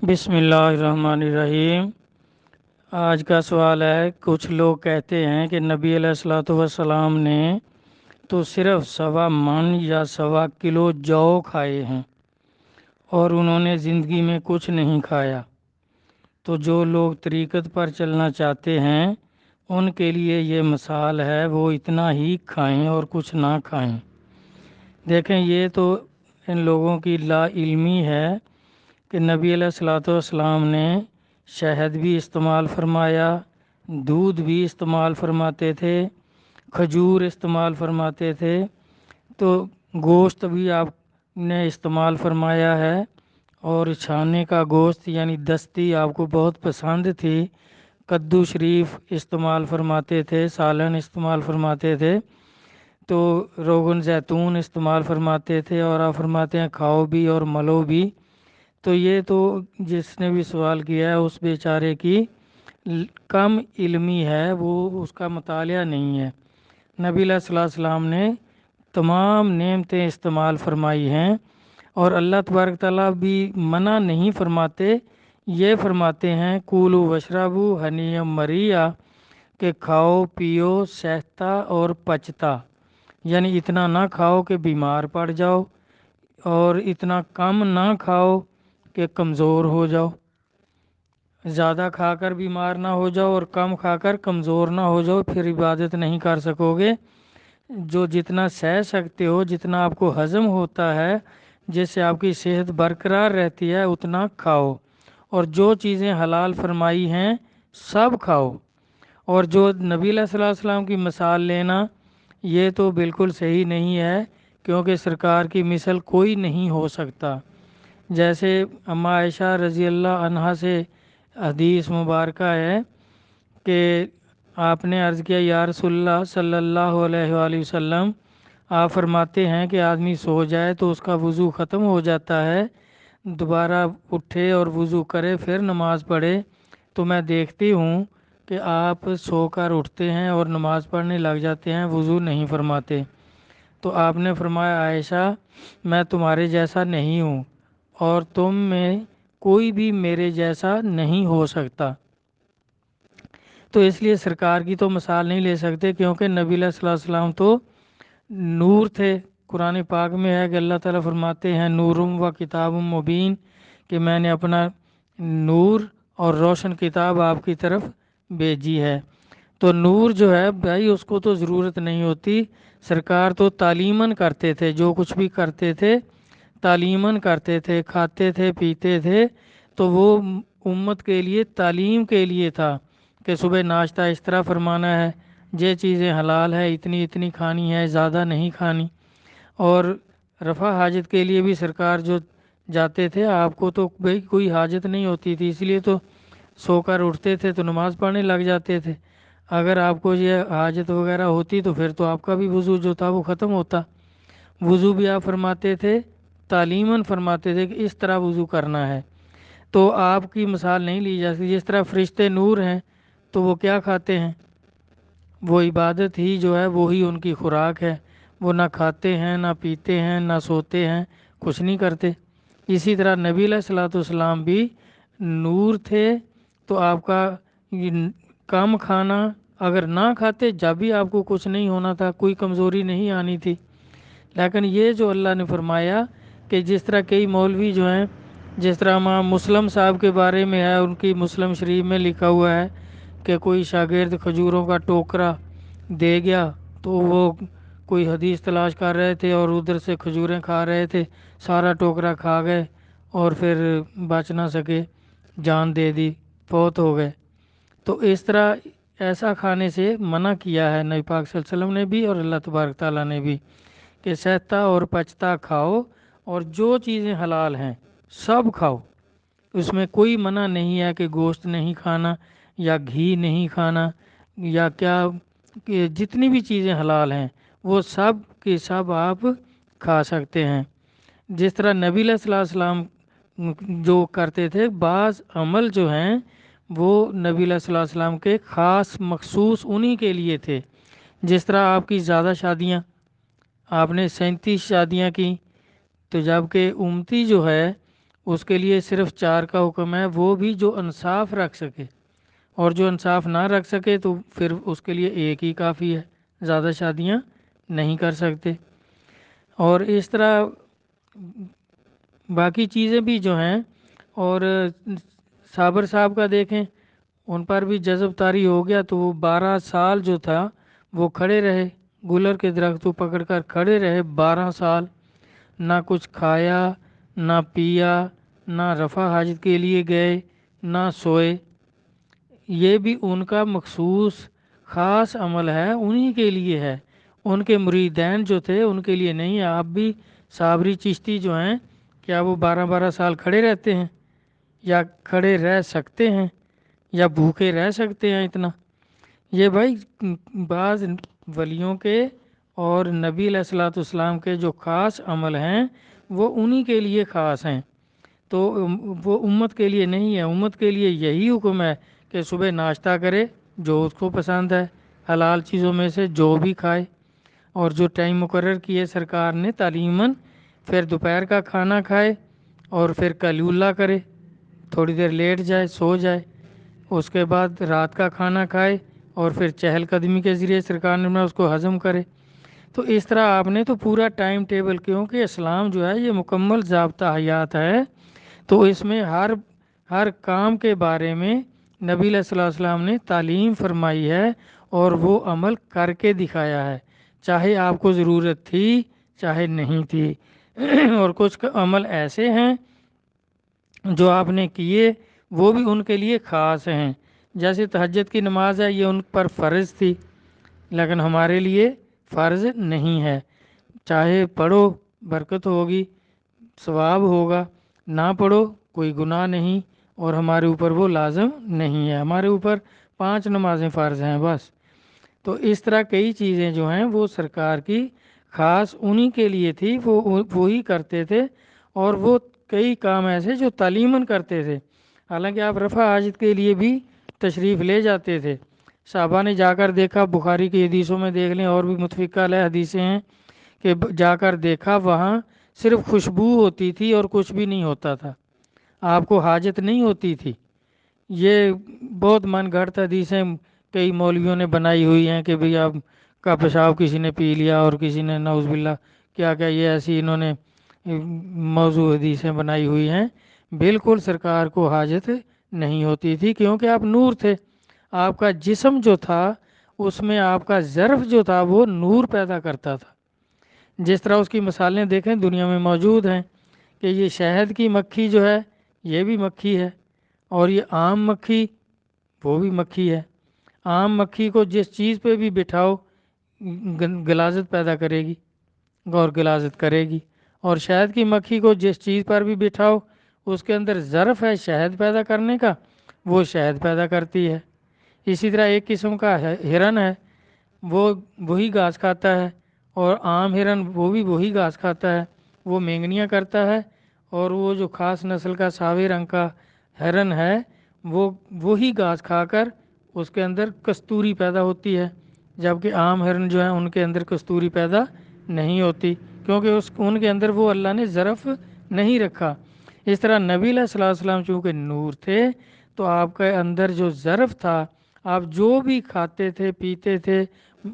بسم اللہ الرحمن الرحیم۔ آج کا سوال ہے، کچھ لوگ کہتے ہیں کہ نبی علیہ الصلوۃ والسلام نے تو صرف 1.25 من یا 1.25 کلو جو کھائے ہیں اور انہوں نے زندگی میں کچھ نہیں کھایا، تو جو لوگ طریقت پر چلنا چاہتے ہیں ان کے لیے یہ مثال ہے، وہ اتنا ہی کھائیں اور کچھ نہ کھائیں۔ دیکھیں، یہ تو ان لوگوں کی لا علمی ہے کہ نبی علیہ الصلوۃ والسلام نے شہد بھی استعمال فرمایا، دودھ بھی استعمال فرماتے تھے، کھجور استعمال فرماتے تھے، تو گوشت بھی آپ نے استعمال فرمایا ہے، اور چھانے کا گوشت یعنی دستی آپ کو بہت پسند تھی، کدو شریف استعمال فرماتے تھے، سالن استعمال فرماتے تھے، تو روغن زیتون استعمال فرماتے تھے، اور آپ فرماتے ہیں کھاؤ بھی اور ملو بھی۔ تو یہ تو جس نے بھی سوال کیا ہے اس بیچارے کی کم علمی ہے، وہ اس کا مطالعہ نہیں ہے۔ نبی علیہ الصلوۃ والسلام نے تمام نعمتیں استعمال فرمائی ہیں، اور اللہ تبارک تعالیٰ بھی منع نہیں فرماتے، یہ فرماتے ہیں کولو وشربو ہنیم مریا، کہ کھاؤ پیو سہتا اور پچتا، یعنی اتنا نہ کھاؤ کہ بیمار پڑ جاؤ، اور اتنا کم نہ کھاؤ کہ کمزور ہو جاؤ، زیادہ کھا کر بیمار نہ ہو جاؤ اور کم کھا کر کمزور نہ ہو جاؤ، پھر عبادت نہیں کر سکو گے۔ جو جتنا سہ سکتے ہو، جتنا آپ کو ہضم ہوتا ہے، جس سے آپ کی صحت برقرار رہتی ہے، اتنا کھاؤ، اور جو چیزیں حلال فرمائی ہیں سب کھاؤ۔ اور جو نبی علیہ الصلوۃ والسلام کی مثال لینا، یہ تو بالکل صحیح نہیں ہے، کیونکہ سرکار کی مثل کوئی نہیں ہو سکتا۔ جیسے اماں عائشہ رضی اللہ عنہا سے حدیث مبارکہ ہے کہ آپ نے عرض کیا، یا رسول اللہ صلی اللہ علیہ وآلہ وسلم، آپ فرماتے ہیں کہ آدمی سو جائے تو اس کا وضو ختم ہو جاتا ہے، دوبارہ اٹھے اور وضو کرے پھر نماز پڑھے، تو میں دیکھتی ہوں کہ آپ سو کر اٹھتے ہیں اور نماز پڑھنے لگ جاتے ہیں، وضو نہیں فرماتے۔ تو آپ نے فرمایا، عائشہ میں تمہارے جیسا نہیں ہوں، اور تم میں کوئی بھی میرے جیسا نہیں ہو سکتا۔ تو اس لیے سرکار کی تو مثال نہیں لے سکتے، کیونکہ نبی علیہ الصلوۃ والسلام تو نور تھے۔ قرآن پاک میں ہے کہ اللہ تعالیٰ فرماتے ہیں نورم و کتاب مبین، کہ میں نے اپنا نور اور روشن کتاب آپ کی طرف بھیجی ہے۔ تو نور جو ہے بھائی، اس کو تو ضرورت نہیں ہوتی، سرکار تو تعلیماً کرتے تھے، جو کچھ بھی کرتے تھے تعلیماً کرتے تھے، کھاتے تھے پیتے تھے، تو وہ امت کے لیے تعلیم کے لیے تھا کہ صبح ناشتہ اس طرح فرمانا ہے، یہ چیزیں حلال ہے، اتنی اتنی کھانی ہے، زیادہ نہیں کھانی۔ اور رفع حاجت کے لیے بھی سرکار جو جاتے تھے، آپ کو تو بھائی کوئی حاجت نہیں ہوتی تھی، اس لیے تو سو کر اٹھتے تھے تو نماز پڑھنے لگ جاتے تھے۔ اگر آپ کو یہ حاجت وغیرہ ہوتی تو پھر تو آپ کا بھی وضو جو تھا وہ ختم ہوتا۔ وضو بھی آپ فرماتے تھے، تعلیماً فرماتے تھے کہ اس طرح وضو کرنا ہے۔ تو آپ کی مثال نہیں لی جا سکتی۔ جس طرح فرشتے نور ہیں تو وہ کیا کھاتے ہیں؟ وہ عبادت ہی جو ہے وہی ان کی خوراک ہے، وہ نہ کھاتے ہیں، نہ پیتے ہیں، نہ سوتے ہیں، کچھ نہیں کرتے۔ اسی طرح نبی علیہ الصلوۃ والسلام بھی نور تھے، تو آپ کا کم کھانا، اگر نہ کھاتے جب بھی آپ کو کچھ نہیں ہونا تھا، کوئی کمزوری نہیں آنی تھی۔ لیکن یہ جو اللہ نے فرمایا کہ جس طرح کئی مولوی جو ہیں، جس طرح امام مسلم صاحب کے بارے میں ہے، ان کی مسلم شریف میں لکھا ہوا ہے کہ کوئی شاگرد کھجوروں کا ٹوکرا دے گیا، تو وہ کوئی حدیث تلاش کر رہے تھے اور ادھر سے کھجوریں کھا رہے تھے، سارا ٹوکرا کھا گئے اور پھر بچ نہ سکے، جان دے دی، فوت ہو گئے۔ تو اس طرح ایسا کھانے سے منع کیا ہے نبی پاک صلی اللہ علیہ وسلم نے بھی اور اللہ تبارک تعالیٰ نے بھی، کہ سہتا اور پچتا کھاؤ، اور جو چیزیں حلال ہیں سب کھاؤ۔ اس میں کوئی منع نہیں ہے کہ گوشت نہیں کھانا یا گھی نہیں کھانا یا کیا، کہ جتنی بھی چیزیں حلال ہیں وہ سب کے سب آپ کھا سکتے ہیں۔ جس طرح نبی علیہ الصلوۃ والسلام جو کرتے تھے، بعض عمل جو ہیں وہ نبی علیہ الصلوۃ والسلام کے خاص مخصوص انہی کے لیے تھے۔ جس طرح آپ کی زیادہ شادیاں، آپ نے 37 شادیاں کی، تو جبکہ امتی جو ہے اس کے لیے صرف 4 کا حکم ہے، وہ بھی جو انصاف رکھ سکے، اور جو انصاف نہ رکھ سکے تو پھر اس کے لیے ایک ہی کافی ہے، زیادہ شادیاں نہیں کر سکتے۔ اور اس طرح باقی چیزیں بھی جو ہیں، اور صابر صاحب کا دیکھیں، ان پر بھی جذب طاری ہو گیا تو وہ 12 سال جو تھا وہ کھڑے رہے، گلر کے درخت کو پکڑ کر کھڑے رہے 12 سال، نہ کچھ کھایا نہ پیا، نہ رفع حاجت کے لیے گئے، نہ سوئے۔ یہ بھی ان کا مخصوص خاص عمل ہے، انہی کے لیے ہے، ان کے مریدین جو تھے ان کے لیے نہیں ہے۔ آپ بھی صابری چشتی جو ہیں، کیا وہ 12 سال کھڑے رہتے ہیں، یا کھڑے رہ سکتے ہیں، یا بھوکے رہ سکتے ہیں اتنا؟ یہ بھائی بعض ولیوں کے اور نبی علیہ الصلوۃ والسلام کے جو خاص عمل ہیں وہ انہی کے لیے خاص ہیں، تو وہ امت کے لیے نہیں ہے۔ امت کے لیے یہی حکم ہے کہ صبح ناشتہ کرے جو اس کو پسند ہے، حلال چیزوں میں سے جو بھی کھائے، اور جو ٹائم مقرر کیے سرکار نے تعلیماً، پھر دوپہر کا کھانا کھائے اور پھر قیلولہ کرے، تھوڑی دیر لیٹ جائے سو جائے، اس کے بعد رات کا کھانا کھائے اور پھر چہل قدمی کے ذریعے سرکار نے اس کو ہضم کرے۔ تو اس طرح آپ نے تو پورا ٹائم ٹیبل، کیونکہ اسلام جو ہے یہ مکمل ضابطہ حیات ہے، تو اس میں ہر کام کے بارے میں نبی علیہ الصلوۃ والسلام نے تعلیم فرمائی ہے اور وہ عمل کر کے دکھایا ہے، چاہے آپ کو ضرورت تھی چاہے نہیں تھی۔ اور کچھ عمل ایسے ہیں جو آپ نے کیے وہ بھی ان کے لیے خاص ہیں، جیسے تہجد کی نماز ہے، یہ ان پر فرض تھی لیکن ہمارے لیے فرض نہیں ہے، چاہے پڑھو برکت ہوگی، ثواب ہوگا، نہ پڑھو کوئی گناہ نہیں، اور ہمارے اوپر وہ لازم نہیں ہے۔ ہمارے اوپر 5 نمازیں فرض ہیں بس۔ تو اس طرح کئی چیزیں جو ہیں وہ سرکار کی خاص انہی کے لیے تھی، وہ وہی کرتے تھے، اور وہ کئی کام ایسے جو تعلیماً کرتے تھے، حالانکہ آپ رفع حاجت کے لیے بھی تشریف لے جاتے تھے۔ صحابہ نے جا کر دیکھا، بخاری کی حدیثوں میں دیکھ لیں، اور بھی متفقہ علیہ حدیثیں ہیں کہ جا کر دیکھا وہاں صرف خوشبو ہوتی تھی اور کچھ بھی نہیں ہوتا تھا، آپ کو حاجت نہیں ہوتی تھی۔ یہ بہت من گھڑت حدیثیں کئی مولویوں نے بنائی ہوئی ہیں کہ بھئی آپ کا پیشاب کسی نے پی لیا اور کسی نے نعوذ باللہ کیا کیا، یہ ایسی انہوں نے موضوع حدیثیں بنائی ہوئی ہیں۔ بالکل سرکار کو حاجت نہیں ہوتی تھی، کیونکہ آپ نور تھے، آپ کا جسم جو تھا اس میں آپ کا ظرف جو تھا وہ نور پیدا کرتا تھا۔ جس طرح اس کی مثالیں دیکھیں دنیا میں موجود ہیں کہ یہ شہد کی مکھی جو ہے یہ بھی مکھی ہے، اور یہ عام مکھی وہ بھی مکھی ہے۔ عام مکھی کو جس چیز پہ بھی بٹھاؤ غلاظت پیدا کرے گی اور غلاظت کرے گی، اور شہد کی مکھی کو جس چیز پر بھی بٹھاؤ اس کے اندر ظرف ہے شہد پیدا کرنے کا، وہ شہد پیدا کرتی ہے۔ اسی طرح ایک قسم کا ہرن ہے، وہ وہی گھاس کھاتا ہے، اور عام ہرن وہ بھی وہی گھاس کھاتا ہے، وہ مینگنیاں کرتا ہے، اور وہ جو خاص نسل کا ساوے رنگ کا ہرن ہے وہ وہی گھاس کھا کر اس کے اندر کستوری پیدا ہوتی ہے، جبکہ عام ہرن جو ہیں ان کے اندر کستوری پیدا نہیں ہوتی، کیونکہ ان کے اندر وہ اللہ نے ظرف نہیں رکھا۔ اس طرح نبی علیہ الصلوۃ والسلام چونکہ نور تھے تو آپ کے اندر جو ظرف تھا، آپ جو بھی کھاتے تھے پیتے تھے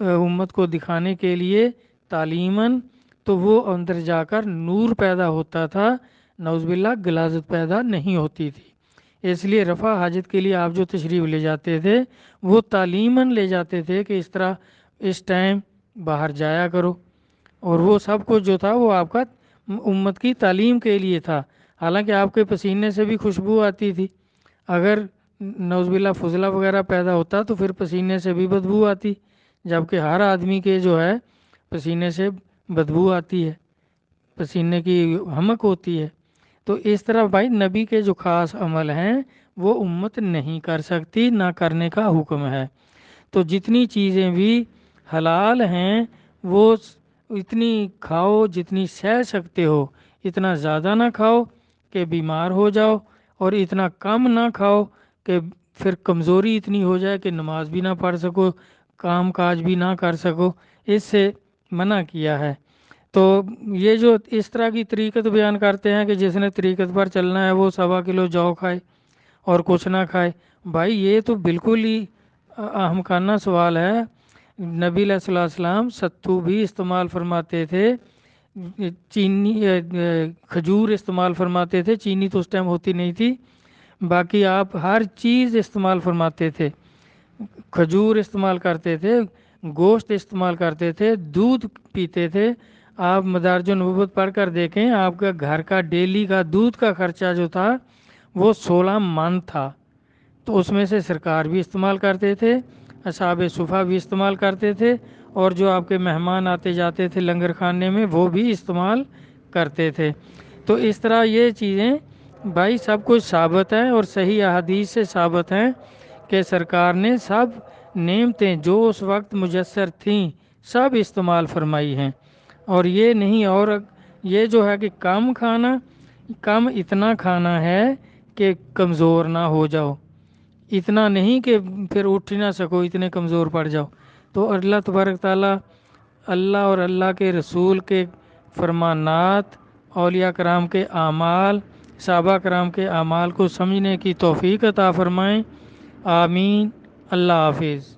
امت کو دکھانے کے لیے تعلیماً، تو وہ اندر جا کر نور پیدا ہوتا تھا، نعوذ باللہ غلاظت پیدا نہیں ہوتی تھی۔ اس لیے رفع حاجت کے لیے آپ جو تشریف لے جاتے تھے وہ تعلیماً لے جاتے تھے کہ اس طرح اس ٹائم باہر جایا کرو، اور وہ سب کچھ جو تھا وہ آپ کا امت کی تعلیم کے لیے تھا۔ حالانکہ آپ کے پسینے سے بھی خوشبو آتی تھی، اگر نعوذ باللہ فضلہ وغیرہ پیدا ہوتا تو پھر پسینے سے بھی بدبو آتی، جبکہ ہر آدمی کے جو ہے پسینے سے بدبو آتی ہے، پسینے کی حمک ہوتی ہے۔ تو اس طرح بھائی نبی کے جو خاص عمل ہیں وہ امت نہیں کر سکتی، نہ کرنے کا حکم ہے۔ تو جتنی چیزیں بھی حلال ہیں وہ اتنی کھاؤ جتنی سہ سکتے ہو، اتنا زیادہ نہ کھاؤ کہ بیمار ہو جاؤ، اور اتنا کم نہ کھاؤ کہ پھر کمزوری اتنی ہو جائے کہ نماز بھی نہ پڑھ سکو، کام کاج بھی نہ کر سکو، اس سے منع کیا ہے۔ تو یہ جو اس طرح کی طریقت بیان کرتے ہیں کہ جس نے طریقت پر چلنا ہے وہ 1.25 کلو جو کھائے اور کچھ نہ کھائے، بھائی یہ تو بالکل ہی احمقانہ سوال ہے۔ نبی علیہ الصلوۃ والسلام ستو بھی استعمال فرماتے تھے، چینی کھجور استعمال فرماتے تھے، چینی تو اس ٹائم ہوتی نہیں تھی، باقی آپ ہر چیز استعمال فرماتے تھے، کھجور استعمال کرتے تھے، گوشت استعمال کرتے تھے، دودھ پیتے تھے۔ آپ مدارج النبوت پڑھ کر دیکھیں، آپ کا گھر کا ڈیلی کا دودھ کا خرچہ جو تھا وہ 16 من تھا، تو اس میں سے سرکار بھی استعمال کرتے تھے، اصحاب صفہ بھی استعمال کرتے تھے، اور جو آپ کے مہمان آتے جاتے تھے لنگر خانے میں وہ بھی استعمال کرتے تھے۔ تو اس طرح یہ چیزیں بھائی سب کچھ ثابت ہے، اور صحیح احادیث سے ثابت ہیں کہ سرکار نے سب نعمتیں جو اس وقت میسر تھیں سب استعمال فرمائی ہیں۔ اور یہ نہیں، اور یہ جو ہے کہ کم کھانا، کم اتنا کھانا ہے کہ کمزور نہ ہو جاؤ، اتنا نہیں کہ پھر اٹھ ہی نہ سکو، اتنے کمزور پڑ جاؤ۔ تو اللہ تبارک تعالیٰ اللہ اور اللہ کے رسول کے فرمانات، اولیاء کرام کے اعمال، صحابہ کرام کے اعمال کو سمجھنے کی توفیق عطا فرمائیں، آمین۔ اللہ حافظ۔